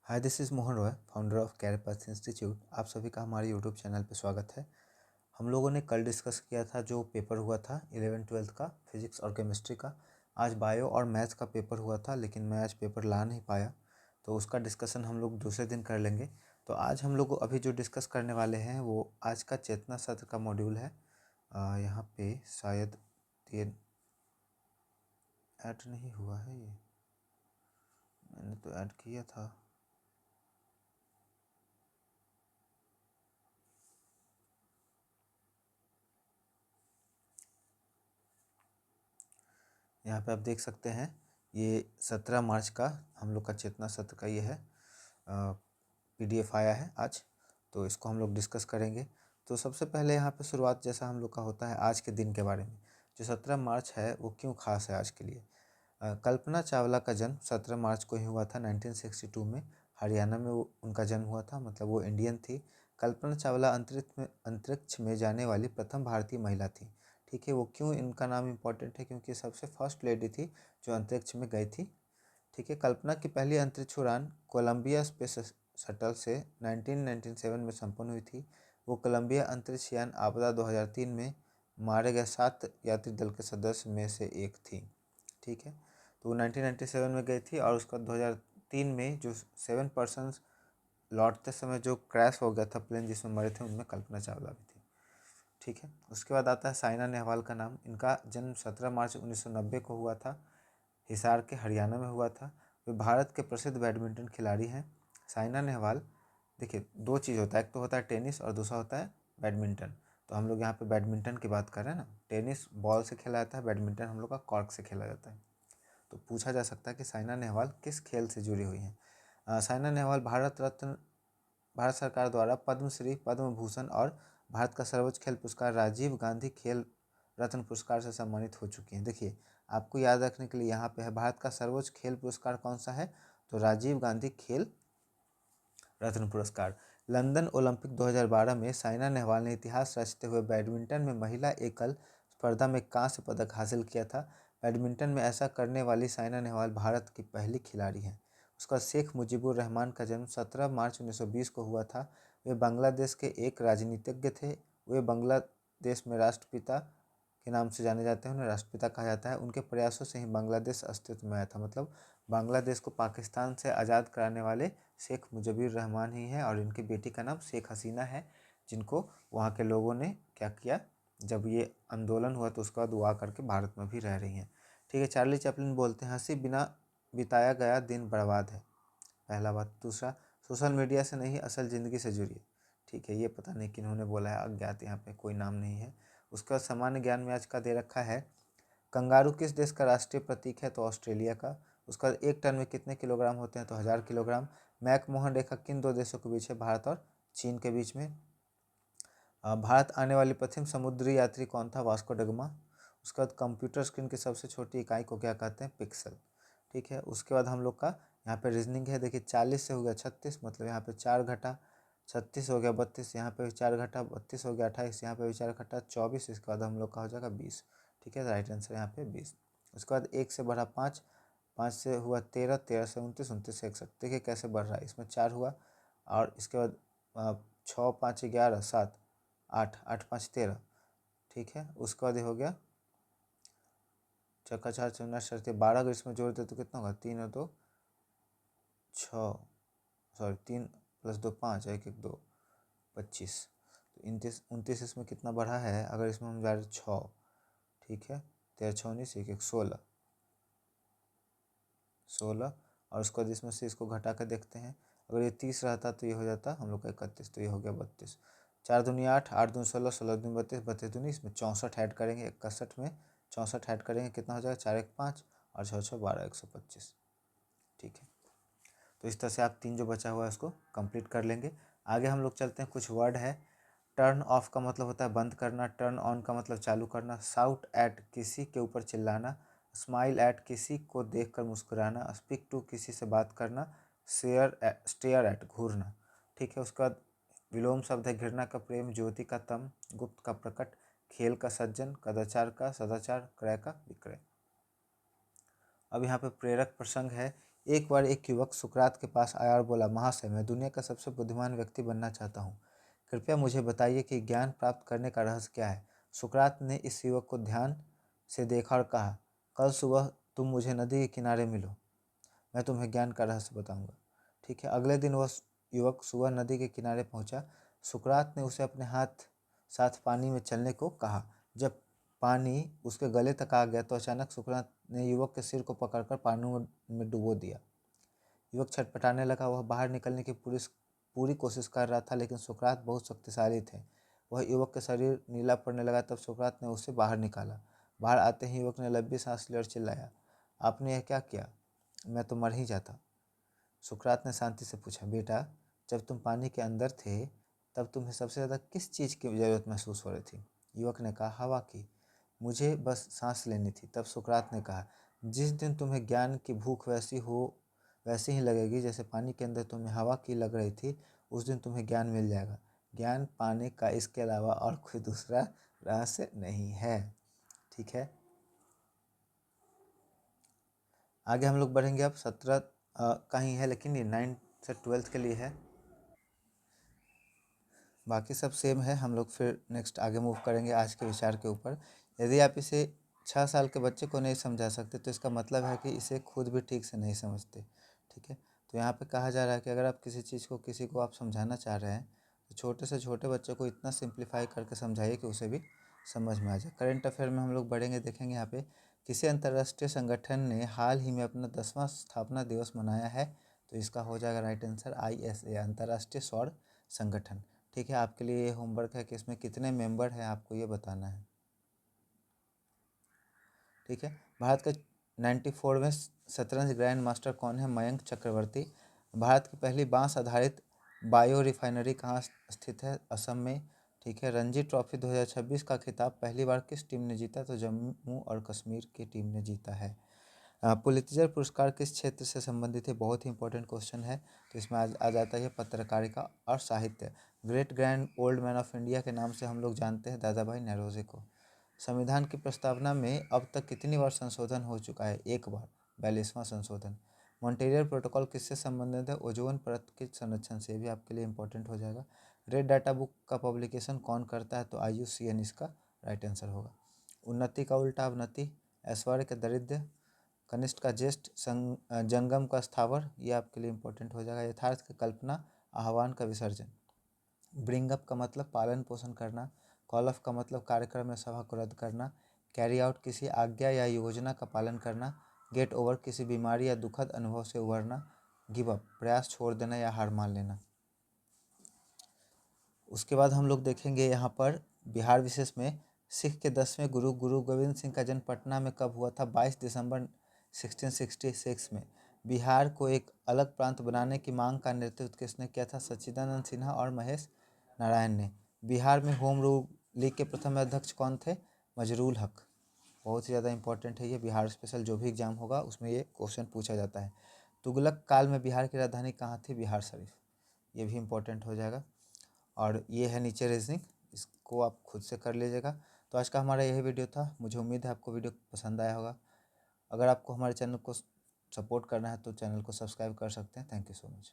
Hi, this is Mohan Roy, founder of Career Path Institute. आप सभी का हमारे यूट्यूब चैनल पर स्वागत है। हम लोगों ने कल डिस्कस किया था जो पेपर हुआ था 11th-12th का फिजिक्स और केमिस्ट्री का। आज बायो और मैथ्स का पेपर हुआ था, लेकिन मैं आज पेपर ला नहीं पाया, तो उसका डिस्कशन हम लोग दूसरे दिन कर लेंगे। तो आज हम लोग अभी जो डिस्कस करने वाले हैं वो आज का चेतना सत्र का मॉड्यूल है। यहाँ पे शायद ये ऐड नहीं हुआ है, ये मैंने तो ऐड किया था। यहाँ पे आप देख सकते हैं, ये 17 मार्च का हम लोग का चेतना सत्र का ये है। PDF आया है आज, तो इसको हम लोग डिस्कस करेंगे। तो सबसे पहले यहाँ पे शुरुआत जैसा हम लोग का होता है आज के दिन के बारे में। जो 17 मार्च है वो क्यों खास है आज के लिए। कल्पना चावला का जन्म 17 मार्च को ही हुआ था 1962 में। हरियाणा में वो उनका जन्म हुआ था, मतलब वो इंडियन थी। कल्पना चावला अंतरिक्ष में जाने वाली प्रथम भारतीय महिला थी। ठीक है, वो क्यों इनका नाम इम्पोर्टेंट है, क्योंकि सबसे फर्स्ट लेडी थी जो अंतरिक्ष में गई थी। ठीक है, कल्पना की पहली अंतरिक्ष उड़ान कोलंबिया स्पेस शटल से 1997 में संपन्न हुई थी। वो कोलंबिया अंतरिक्ष यान आपदा 2003 में मारे गए 7 यात्री दल के सदस्य में से एक थी। ठीक है, तो वो 1997 में गई थी, और उसका 2003 में जो 7 पर्सन्स लौटते समय जो क्रैश हो गया था प्लेन जिसमें मरे थे, उनमें कल्पना चावला भी थी। ठीक है, उसके बाद आता है साइना नेहवाल का नाम। इनका जन्म 17 मार्च 1990 को हुआ था। हिसार के हरियाणा में हुआ था। वे भारत के प्रसिद्ध बैडमिंटन खिलाड़ी हैं। साइना नेहवाल, देखिए दो चीज़ होता है, एक तो होता है टेनिस और दूसरा होता है बैडमिंटन। तो हम लोग यहाँ पे बैडमिंटन की बात कर रहे हैं ना। टेनिस बॉल से खेला जाता है, बैडमिंटन हम लोग का कॉर्क से खेला जाता है। तो पूछा जा सकता है कि साइना नेहवाल किस खेल से जुड़ी हुई हैं। साइना नेहवाल भारत सरकार द्वारा पद्मश्री, पद्म भूषण और भारत का सर्वोच्च खेल पुरस्कार राजीव गांधी खेल रत्न पुरस्कार से सम्मानित हो चुकी हैं। देखिए, आपको याद रखने के लिए यहाँ पे है, भारत का सर्वोच्च खेल पुरस्कार कौन सा है, तो राजीव गांधी खेल रत्न पुरस्कार। लंदन ओलंपिक 2012 में साइना नेहवाल ने इतिहास रचते हुए बैडमिंटन में महिला एकल स्पर्धा में कांस्य पदक हासिल किया था। बैडमिंटन में ऐसा करने वाली साइना नेहवाल भारत की पहली खिलाड़ी हैं। उसका शेख मुजीबुर रहमान का जन्म 17 मार्च 1920 को हुआ था। वे बांग्लादेश के एक राजनीतिज्ञ थे। वे बांग्लादेश में राष्ट्रपिता के नाम से जाने जाते हैं, उन्हें राष्ट्रपिता कहा जाता है। उनके प्रयासों से ही बांग्लादेश अस्तित्व में आया था, मतलब बांग्लादेश को पाकिस्तान से आज़ाद कराने वाले शेख मुजीबुर रहमान ही हैं। और इनकी बेटी का नाम शेख हसीना है, जिनको वहाँ के लोगों ने क्या किया, जब ये आंदोलन हुआ तो उसके बाद वो आकर के भारत में भी रह रही हैं। ठीक है, चार्ली चैपलिन बोलते हैं, हंसी बिना बिताया गया दिन बर्बाद है, पहला बात। दूसरा, सोशल मीडिया से नहीं असल ज़िंदगी से जुड़िए। ठीक है, ये पता नहीं किन्होंने बोला है, अज्ञात, यहाँ पे कोई नाम नहीं है। उसके बाद सामान्य ज्ञान में आज का दे रखा है, कंगारू किस देश का राष्ट्रीय प्रतीक है, तो ऑस्ट्रेलिया का। उसका एक टन में कितने किलोग्राम होते हैं, तो 1000 किलोग्राम। मैकमोहन रेखा किन दो देशों के बीच है, भारत और चीन के बीच में। भारत आने वाली प्रथम समुद्री यात्री कौन था, वास्को डगमा। उसके बाद कंप्यूटर स्क्रीन की सबसे छोटी इकाई को क्या कहते हैं, पिक्सल। ठीक है, उसके बाद हम लोग का यहाँ पे रीजनिंग है। देखिए, 40 से हो गया 36, मतलब यहाँ पे 4 घटा 36 हो गया 32, यहाँ पे 4 घटा 32 हो गया 28, यहाँ पे भी 4 घटा 24, इसके बाद हम लोग का हो जाएगा 20। ठीक है, राइट आंसर यहाँ पे 20। उसके बाद 1 से बढ़ा 5, 5 से हुआ 13, 13 से 29, 29 से 61। देखिए कैसे बढ़ रहा है, इसमें 4 हुआ, और इसके बाद 6, 5, 11, 7, 8, 8, 5, 13। ठीक है, उसके बाद ये हो गया चक्का 4 चौना 12, अगर इसमें जोड़ दे तो कितना होगा, 3 और 2 6, सॉरी 3 + 2 5, 1 1 2 25, तो 29 29 इसमें कितना बढ़ा है, अगर इसमें हम जा रहे 6। ठीक है, 13 6 19 1 1 16, 16, और उसके बाद इसमें से इसको घटा कर देखते हैं। अगर ये 30 रहता तो ये हो जाता हम लोग का 31, तो ये हो गया 32। 4 दूनी 8, 8 दूनी 16, 16 दूनी 32, 32 दूनी इसमें 64 ऐड करेंगे, 61 में 64 ऐड करेंगे, कितना हो जाएगा, 4 1 5 और 6 6 12, 125। ठीक है, तो इस तरह से आप 3 जो बचा हुआ है उसको कंप्लीट कर लेंगे। आगे हम लोग चलते हैं, कुछ वर्ड है। टर्न ऑफ का मतलब होता है बंद करना, टर्न ऑन का मतलब चालू करना, शाउट एट किसी के ऊपर चिल्लाना, स्माइल एट किसी को देखकर मुस्कुराना, स्पीक टू किसी से बात करना, स्टेयर एट घूरना। ठीक है, उसके बाद विलोम शब्द है, घृणा का प्रेम, ज्योति का तम, गुप्त का प्रकट, खेल का सज्जन, कदाचार का सदाचार, क्रय का विक्रय। अब यहाँ पे प्रेरक प्रसंग है, एक बार एक युवक सुकरात के पास आया और बोला, महाशय, मैं दुनिया का सबसे बुद्धिमान व्यक्ति बनना चाहता हूँ। कृपया मुझे बताइए कि ज्ञान प्राप्त करने का रहस्य क्या है। सुकरात ने इस युवक को ध्यान से देखा और कहा, कल सुबह तुम मुझे नदी के किनारे मिलो, मैं तुम्हें ज्ञान का रहस्य बताऊंगा। ठीक है। अगले दिन वह युवक सुबह नदी के किनारे पहुंचा। सुकरात ने उसे अपने साथ पानी में चलने को कहा। जब पानी उसके गले तक आ गया तो अचानक सुकरात ने युवक के सिर को पकड़कर पानी में डुबो दिया। युवक छटपटाने लगा। वह बाहर निकलने की पूरी कोशिश कर रहा था, लेकिन सुकरात बहुत शक्तिशाली थे। वह युवक के शरीर नीला पड़ने लगा। तब सुकरात ने उसे बाहर निकाला। बाहर आते ही युवक ने लंबी सांस ली और चिल्लाया, आपने यह क्या किया? मैं तो मर ही जाता। सुकरात ने शांति से पूछा, बेटा, जब तुम पानी के अंदर थे तब तुम्हें सबसे ज़्यादा किस चीज़ की ज़रूरत महसूस हो रही थी? युवक ने कहा, हवा की। मुझे बस सांस लेनी थी। तब सुकरात ने कहा, जिस दिन तुम्हें ज्ञान की भूख वैसी ही लगेगी जैसे पानी के अंदर तुम्हें हवा की लग रही थी, उस दिन तुम्हें ज्ञान मिल जाएगा। ज्ञान पाने का इसके अलावा और कोई दूसरा रहस्य नहीं है। ठीक है। आगे हम लोग बढ़ेंगे। अब 17 का ही है, लेकिन ये 9 से 12 के लिए है। बाकी सब सेम है। हम लोग फिर नेक्स्ट आगे मूव करेंगे आज के विचार के ऊपर। यदि आप इसे 6 साल के बच्चे को नहीं समझा सकते तो इसका मतलब है कि इसे खुद भी ठीक से नहीं समझते। ठीक है। तो यहाँ पे कहा जा रहा है कि अगर आप किसी चीज़ को किसी को आप समझाना चाह रहे हैं तो छोटे से छोटे बच्चे को इतना सिंप्लीफाई करके समझाइए कि उसे भी समझ में आ जाए। करंट अफेयर में हम लोग बढ़ेंगे, देखेंगे यहाँ पे किसी अंतर्राष्ट्रीय संगठन ने हाल ही में अपना 10वां स्थापना दिवस मनाया है। तो इसका हो जाएगा राइट आंसर ISA, अंतर्राष्ट्रीय सौर संगठन। ठीक है। आपके लिए ये होमवर्क है कि इसमें कितने मेंबर हैं आपको ये बताना है। ठीक है। भारत का 94वें शतरंज ग्रैंड मास्टर कौन है? मयंक चक्रवर्ती। भारत की पहली बांस आधारित बायो रिफाइनरी कहाँ स्थित है? असम में। ठीक है। रणजी ट्रॉफी 2026 का खिताब पहली बार किस टीम ने जीता? तो जम्मू और कश्मीर की टीम ने जीता है। पुलित्जर पुरस्कार किस क्षेत्र से संबंधित है? बहुत ही इंपॉर्टेंट क्वेश्चन है। तो इसमें आ जाता है पत्रकारिता और साहित्य। Great grand old man of India के नाम से हम लोग जानते हैं दादा भाई नौरोजी को। संविधान की प्रस्तावना में अब तक कितनी बार संशोधन हो चुका है? एक बार, 42वां संशोधन। मॉन्ट्रियल प्रोटोकॉल किससे संबंधित है? ओजोन परत के संरक्षण से। भी आपके लिए इंपॉर्टेंट हो जाएगा। रेड डाटा बुक का पब्लिकेशन कौन करता है? तो IUCN इसका राइट आंसर होगा। उन्नति का उल्टा अवनति, ऐश्वर्य का दरिद्र, कनिष्ठ का ज्येष्ठ, जंगम का स्थावर। ये आपके लिए इंपॉर्टेंट हो जाएगा। यथार्थ का कल्पना, आह्वान का विसर्जन। ब्रिंग अप का मतलब पालन पोषण करना। कॉल ऑफ का मतलब कार्यक्रम या सभा को रद्द करना। कैरी आउट किसी आज्ञा या योजना का पालन करना। गेट ओवर किसी बीमारी या दुखद अनुभव से उभरना। गिव अप प्रयास छोड़ देना या हार मान लेना। उसके बाद हम लोग देखेंगे यहाँ पर बिहार विशेष में सिख के 10वें गुरु गुरु गोविंद सिंह का जन्म पटना में कब हुआ था? 22 दिसंबर 1666 में। बिहार को एक अलग प्रांत बनाने की मांग का नेतृत्व किसने किया था? सच्चिदानंद सिन्हा और महेश नारायण ने। बिहार में होम रूल लीग के प्रथम अध्यक्ष कौन थे? मजरूल हक। बहुत ही ज़्यादा इंपॉर्टेंट है ये। बिहार स्पेशल जो भी एग्जाम होगा उसमें ये क्वेश्चन पूछा जाता है। तुगलक काल में बिहार की राजधानी कहाँ थी? बिहार शरीफ। ये भी इंपॉर्टेंट हो जाएगा। और ये है नीचे रीजनिंग, इसको आप खुद से कर लीजिएगा। तो आज का हमारा यही वीडियो था। मुझे उम्मीद है आपको वीडियो पसंद आया होगा। अगर आपको हमारे चैनल को सपोर्ट करना है तो चैनल को सब्सक्राइब कर सकते हैं। Thank you so much.